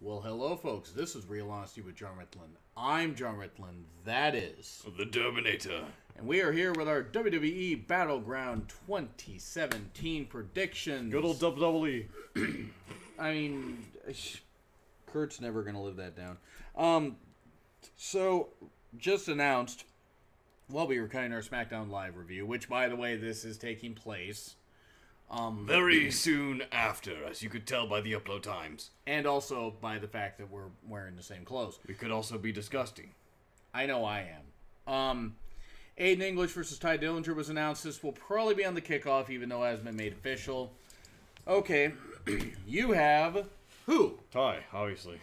Well, hello, folks. This is Real Honesty with Jonn Ritland. I'm Jonn Ritland. That is the Terminator. And we are here with our WWE Battleground 2017 predictions. Good old WWE. I mean, Kurt's never going to live that down. So, just announced, while we were cutting our SmackDown Live review, which, by the way, this is taking place very soon after, as you could tell by the upload times. And also by the fact that we're wearing the same clothes. We could also be disgusting. I know I am. Aiden English versus Ty Dillinger was announced. This will probably be on the kickoff, even though it hasn't been made official. Okay, you have who? Ty, obviously.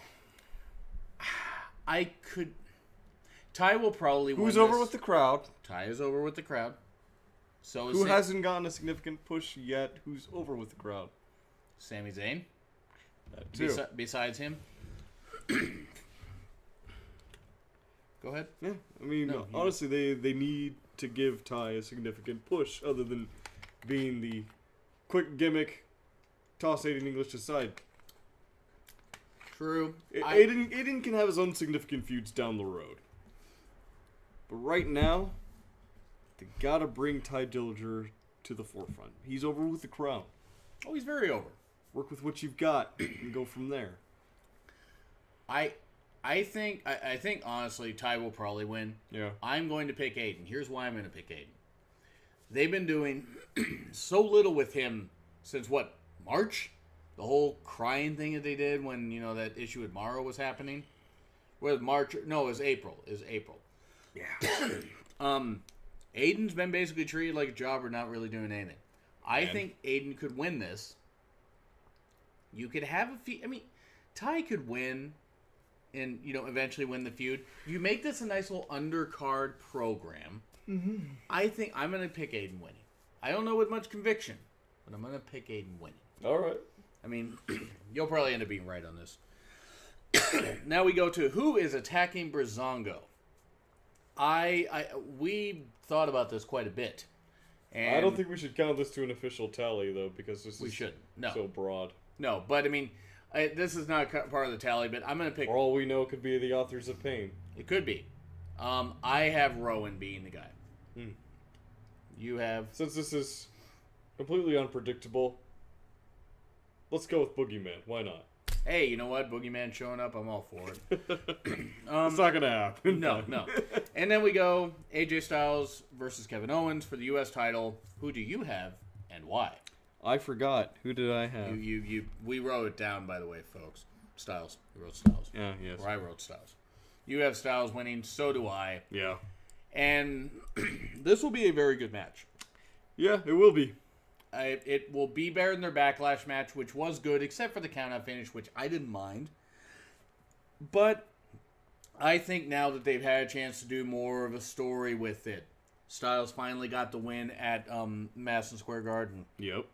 Ty will probably win. Who's over with the crowd? Ty is over with the crowd. So Who hasn't gotten a significant push yet? Who's over with the crowd? Sami Zayn. That too. Besides him. Go ahead. Yeah, I mean, honestly, they need to give Ty a significant push, other than being the quick gimmick, toss Aiden English aside. True. Aiden can have his own significant feuds down the road. But right now, they gotta bring Ty Dillinger to the forefront. He's over with the crowd. Oh, he's very over. Work with what you've got and go from there. I think honestly Ty will probably win. Yeah. I'm going to pick Aiden. Here's why I'm going to pick Aiden. They've been doing so little with him since what, March? The whole crying thing that they did when, that issue with Morrow was happening. Was March? No, it was April. Yeah. Aiden's been basically treated like a jobber, not really doing anything. I think Aiden could win this. You could have a feud. I mean, Ty could win and, eventually win the feud. You make this a nice little undercard program. Mm-hmm. I think I'm going to pick Aiden winning. I don't know with much conviction, but I'm going to pick Aiden winning. All right. I mean, you'll probably end up being right on this. Now we go to who is attacking Breezango. We thought about this quite a bit. And I don't think we should count this to an official tally, though, because this is so broad. No, but I mean, this is not part of the tally, but I'm going to pick... For all we know, it could be the Authors of Pain. It could be. I have Rowan being the guy. You have... Since this is completely unpredictable, let's go with Boogeyman. Why not? Hey, you know what? Boogeyman showing up, I'm all for it. It's not going to happen. No. And then we go AJ Styles versus Kevin Owens for the U.S. title. Who do you have and why? I forgot. Who did I have? We wrote it down, by the way, folks. Styles. We wrote Styles. Yeah, yes. Or I wrote Styles. You have Styles winning, so do I. Yeah. And this will be a very good match. Yeah, it will be. It will be better than their Backlash match, which was good, except for the count-out finish, which I didn't mind. But I think now that they've had a chance to do more of a story with it, Styles finally got the win at Madison Square Garden. Yep.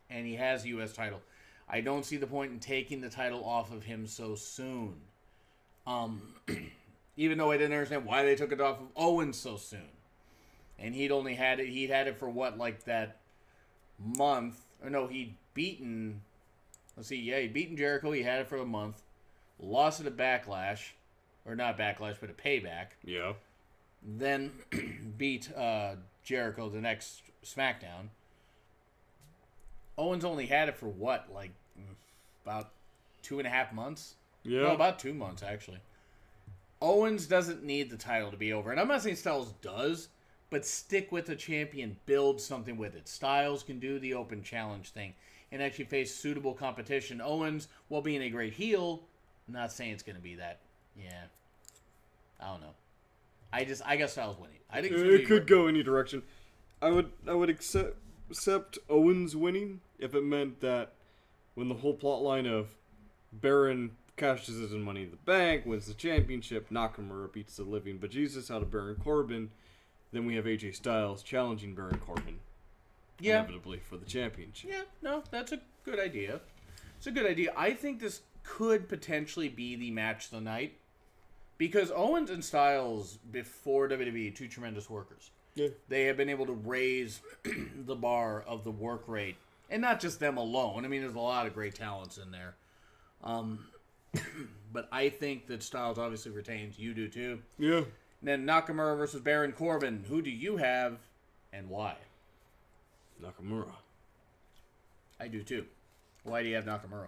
And he has the U.S. title. I don't see the point in taking the title off of him so soon. Even though I didn't understand why they took it off of Owens so soon. And he'd had it for what, like that month? Or no, he'd beaten Jericho. He had it for a month. Lost it at Backlash. Or not Backlash, but a Payback. Yeah. Then beat Jericho the next SmackDown. Owens only had it for what, like about 2.5 months? Yeah. No, about 2 months, actually. Owens doesn't need the title to be over. And I'm not saying Styles does, but stick with the champion. Build something with it. Styles can do the open challenge thing and actually face suitable competition. Owens, while being a great heel, I'm not saying it's going to be that. Yeah. I don't know. I got Styles winning. I think it could go any direction. I would accept Owens winning if it meant that when the whole plot line of Baron cashes his Money in the Bank, wins the championship, Nakamura beats the living bejesus out of Baron Corbin, then we have AJ Styles challenging Baron Corbin. Yeah. Inevitably for the championship. Yeah, no, that's a good idea. It's a good idea. I think this could potentially be the match of the night. Because Owens and Styles, before WWE, two tremendous workers. Yeah. They have been able to raise the bar of the work rate. And not just them alone. I mean, there's a lot of great talents in there. But I think that Styles obviously retains. You do too. Yeah. And then Nakamura versus Baron Corbin. Who do you have and why? Nakamura. I do too. Why do you have Nakamura?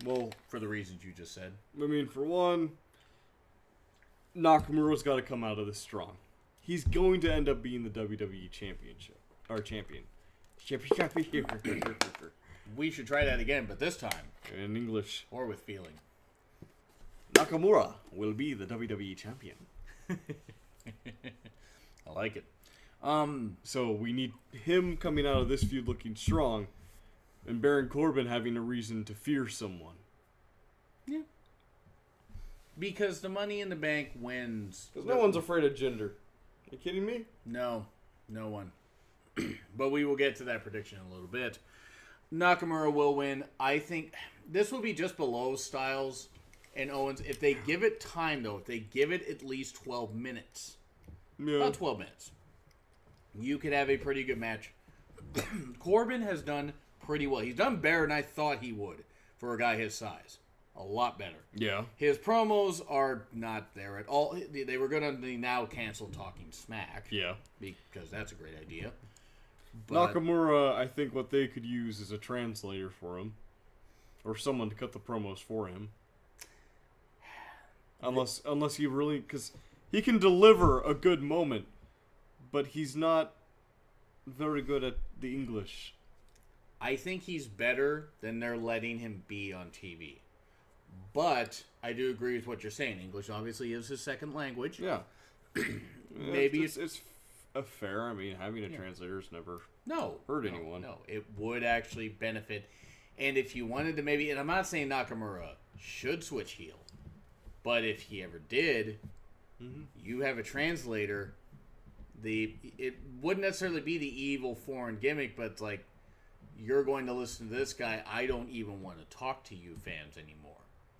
Well, For the reasons you just said. I mean, for one, Nakamura's got to come out of this strong. He's going to end up being the WWE championship. Our champion. We should try that again, but this time. In English. Or with feeling. Nakamura will be the WWE champion. I like it. So we need him coming out of this feud looking strong, and Baron Corbin having a reason to fear someone. Yeah. Because the Money in the Bank wins. Because no one's afraid of gender. Are you kidding me? No. No one. But we will get to that prediction in a little bit. Nakamura will win. I think this will be just below Styles and Owens. If they give it time, though, if they give it at least 12 minutes. Yeah. About 12 minutes. You could have a pretty good match. Corbin has done pretty well. He's done better than I thought he would for a guy his size. A lot better. Yeah. His promos are not there at all. They were going to now cancel Talking Smack. Yeah. Because that's a great idea. But Nakamura, I think what they could use is a translator for him. Or someone to cut the promos for him. Unless he really... Because he can deliver a good moment, but he's not very good at the English. I think he's better than they're letting him be on TV. But I do agree with what you're saying. English obviously is his second language. Yeah. Maybe it's a fair. I mean, having a translator's never hurt anyone. No, it would actually benefit. And if you wanted to maybe, and I'm not saying Nakamura should switch heel, but if he ever did, you have a translator. It wouldn't necessarily be the evil foreign gimmick, but it's like, you're going to listen to this guy. I don't even want to talk to you fans anymore.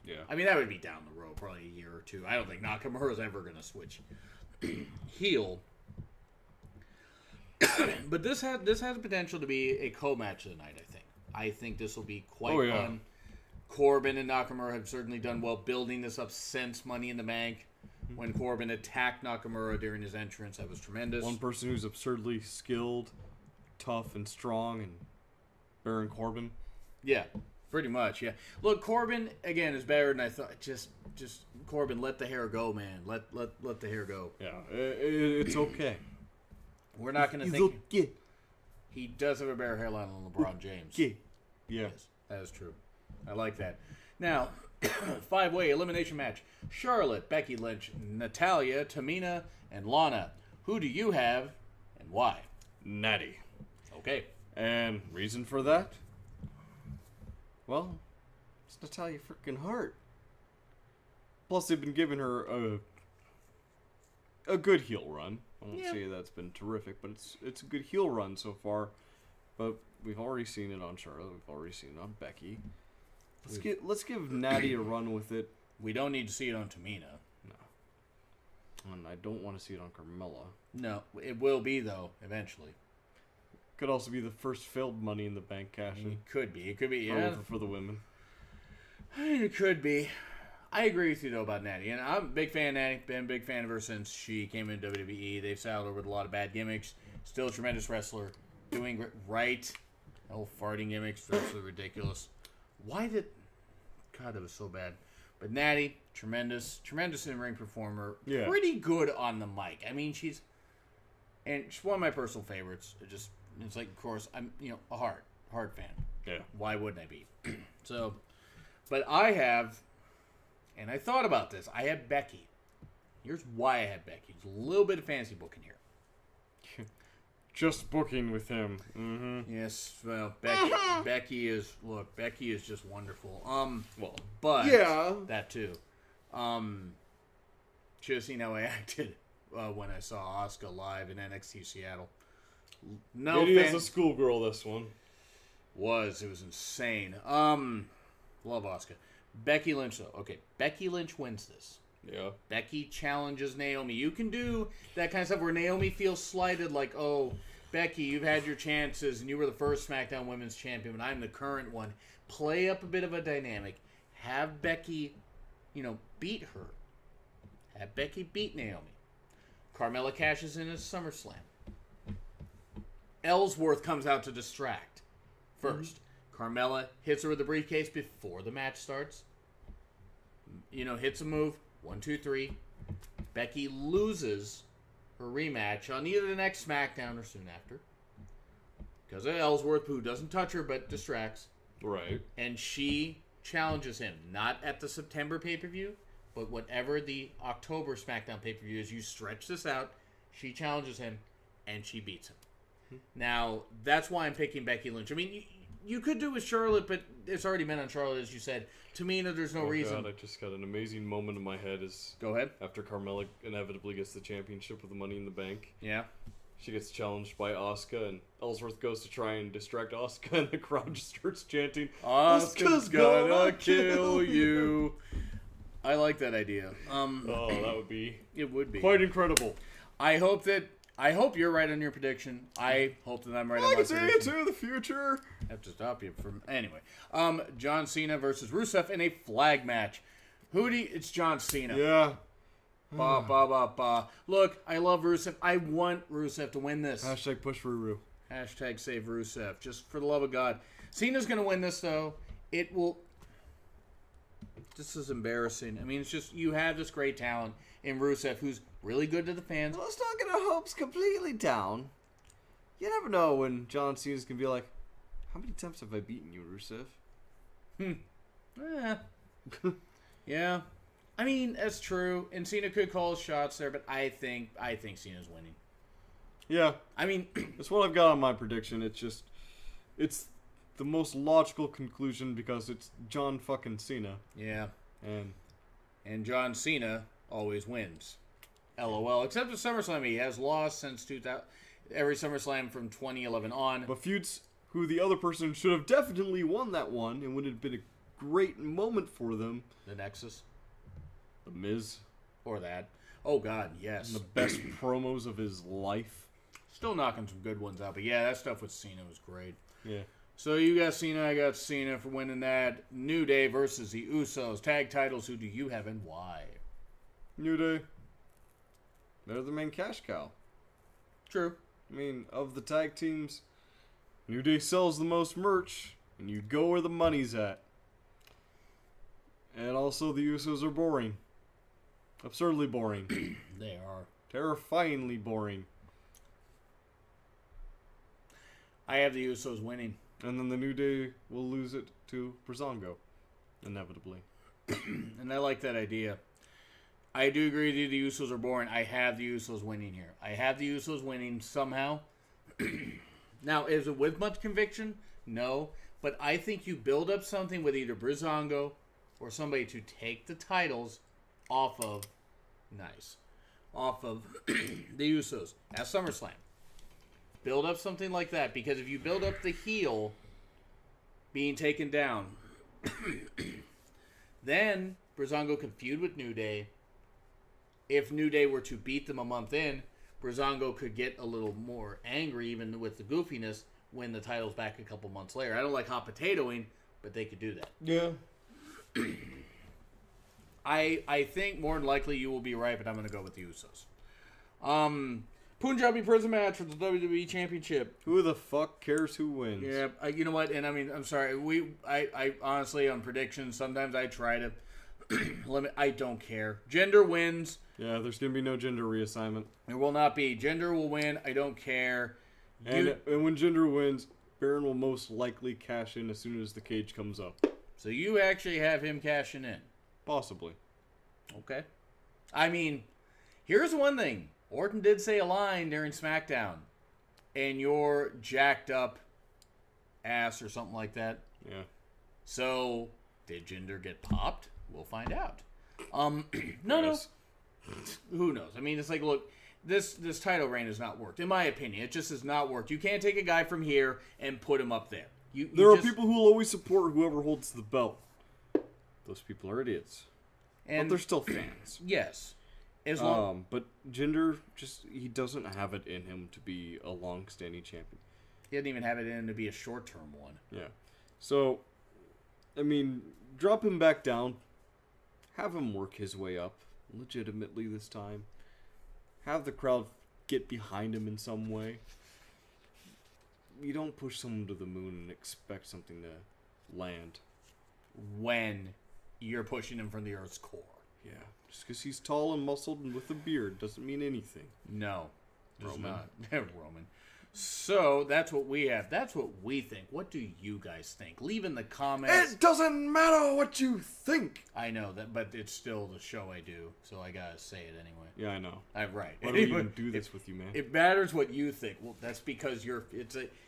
Yeah. I mean, that would be down the road, probably a year or two. I don't think Nakamura's ever going to switch heel. But this has potential to be a co-match of the night, I think. I think this will be quite fun. Corbin and Nakamura have certainly done well building this up since Money in the Bank. When Corbin attacked Nakamura during his entrance, that was tremendous. One person who's absurdly skilled, tough, and strong, and Baron Corbin. Yeah, pretty much, yeah. Look, Corbin, again, is better than I thought. Just Corbin, let the hair go, man. Let the hair go. Yeah, it's okay. We're not going to think... Okay. He does have a better hairline than LeBron James. Okay. Yeah. Yes, that is true. I like that. Now, 5-way elimination match. Charlotte, Becky Lynch, Natalya, Tamina, and Lana. Who do you have, and why? Natty. Okay. And reason for that? Well, it's Natalya freaking Hart. Plus, they've been giving her a good heel run. I won't say that's been terrific, but it's a good heel run so far. But we've already seen it on Charlotte. We've already seen it on Becky. Let's give Natty a run with it. We don't need to see it on Tamina. No. And I don't want to see it on Carmella. No, it will be, though, eventually. Could also be the first failed Money in the Bank cash-in. It could be, yeah. For the women. It could be. I agree with you, though, about Natty. And I'm a big fan of Natty. Been a big fan of her since she came into WWE. They've saddled her with a lot of bad gimmicks. Still a tremendous wrestler. Doing right. Oh, farting gimmicks. Absolutely ridiculous. Why did... God, that was so bad. But Natty, tremendous in-ring performer. Yeah. Pretty good on the mic. I mean, she's one of my personal favorites. It's like, of course, I'm, a Hart fan. Yeah. Why wouldn't I be? So, but I have, and I thought about this, I have Becky. Here's why I have Becky. There's a little bit of fancy booking here. Just booking with him. Mm-hmm. Yes, well, Becky is just wonderful. But that too. Should have seen how I acted when I saw Asuka live in NXT Seattle. No, Maybe as a schoolgirl, this one it was insane. Love Asuka. Becky Lynch though. Okay, Becky Lynch wins this. Yeah. Becky challenges Naomi. You can do that kind of stuff where Naomi feels slighted, like, oh, Becky, you've had your chances, and you were the first SmackDown Women's Champion, and I'm the current one. Play up a bit of a dynamic. have Becky, beat her. Have Becky beat Naomi. Carmella cashes in at SummerSlam. Ellsworth comes out to distract first. Carmella hits her with the briefcase before the match starts. Hits a move. 1, 2, 3. Becky loses her rematch on either the next SmackDown or soon after. Because of Ellsworth, who doesn't touch her but distracts. Right. And she challenges him. Not at the September pay-per-view, but whatever the October SmackDown pay-per-view is. You stretch this out. She challenges him, and she beats him. Now, that's why I'm picking Becky Lynch. I mean, you could do with Charlotte, but it's already been on Charlotte, as you said. Tamina, there's no reason. God, I just got an amazing moment in my head. Go ahead. After Carmella inevitably gets the championship with the Money in the Bank. Yeah. She gets challenged by Asuka, and Ellsworth goes to try and distract Asuka, and the crowd just starts chanting, Asuka's gonna kill you. I like that idea. Oh, that would be... It would be. Quite incredible. I hope you're right on your prediction. I hope that I'm right on my prediction. I can see it to the future. I have to stop you from... Anyway. John Cena versus Rusev in a flag match. It's John Cena. Yeah. Ba, ba, ba, ba. Look, I love Rusev. I want Rusev to win this. Hashtag push Ruru. Hashtag save Rusev. Just for the love of God. Cena's going to win this, though. It will... This is embarrassing. I mean, it's just... You have this great talent in Rusev, who's really good to the fans. Well, let's not get our hopes completely down. You never know when John Cena's going to be like, how many times have I beaten you, Rusev? Yeah. I mean, that's true. And Cena could call his shots there, but I think Cena's winning. Yeah. I mean... That's what I've got on my prediction. It's the most logical conclusion because it's John fucking Cena. Yeah. And John Cena always wins. LOL. Except at SummerSlam, he has lost since 2000. Every SummerSlam from 2011 on. But feuds who the other person should have definitely won that one and would have been a great moment for them. The Nexus. The Miz. Or that. Oh, God, yes. The best promos of his life. Still knocking some good ones out. But yeah, that stuff with Cena was great. Yeah. So you got Cena, I got Cena for winning that. New Day versus the Usos. Tag titles, who do you have and why? New Day. They're the main cash cow. True. I mean, of the tag teams, New Day sells the most merch, and you go where the money's at. And also, the Usos are boring. Absurdly boring. They are. Terrifyingly boring. I have the Usos winning. And then the New Day will lose it to Breezango. Inevitably. And I like that idea. I do agree with you, the Usos are boring. I have the Usos winning here. I have the Usos winning somehow. Now, is it with much conviction? No. But I think you build up something with either Breezango or somebody to take the titles off of the Usos at SummerSlam. Build up something like that, because if you build up the heel being taken down, then Breezango can feud with New Day. If New Day were to beat them a month in, Breezango could get a little more angry, even with the goofiness, when the title's back a couple months later. I don't like hot potatoing, but they could do that. Yeah. I think more than likely you will be right, but I'm going to go with the Usos. Punjabi Prison match for the WWE Championship. Who the fuck cares who wins? Yeah, you know what? And I mean, I'm sorry. I honestly, on predictions, sometimes I try to limit. I don't care. Gender wins. Yeah, there's going to be no gender reassignment. There will not be. Gender will win. I don't care. And when gender wins, Baron will most likely cash in as soon as the cage comes up. So you actually have him cashing in? Possibly. Okay. I mean, here's one thing. Orton did say a line during SmackDown. And your jacked up ass or something like that. Yeah. So, did Jinder get popped? We'll find out. No. Who knows? I mean, it's like, look, this title reign has not worked. In my opinion, it just has not worked. You can't take a guy from here and put him up there. There are people who will always support whoever holds the belt. Those people are idiots. But they're still fans. Yes. But Jinder, he doesn't have it in him to be a long-standing champion. He doesn't even have it in him to be a short-term one. Yeah. So, I mean, drop him back down. Have him work his way up legitimately this time. Have the crowd get behind him in some way. You don't push someone to the moon and expect something to land. When you're pushing him from the Earth's core. Yeah, just because he's tall and muscled and with a beard doesn't mean anything. No, does Roman. not. Roman. So that's what we have. That's what we think. What do you guys think? Leave in the comments. It doesn't matter what you think. I know that, but it's still the show I do, so I gotta say it anyway. Yeah, I know. Right. Why do we even do this with you, man? It matters what you think. Well, that's because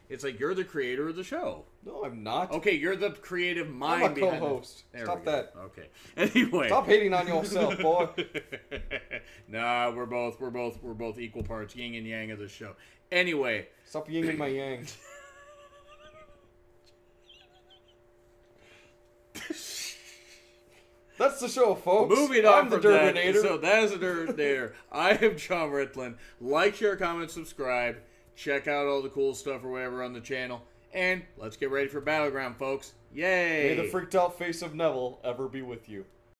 it's like you're the creator of the show. No, I'm not. Okay, you're the creative mind. I'm a behind co-host. Stop that. Okay. Anyway. Stop hating on yourself, boy. Nah, we're both equal parts, yin and yang of the show. Anyway. Stop yin and my yang. That's the show, folks. Moving on I'm the from that. Derbinator. So that's the Derbinator. I am Jonn Ritland. Like, share, comment, subscribe. Check out all the cool stuff or whatever on the channel. And let's get ready for Battleground, folks. Yay! May the freaked out face of Neville ever be with you.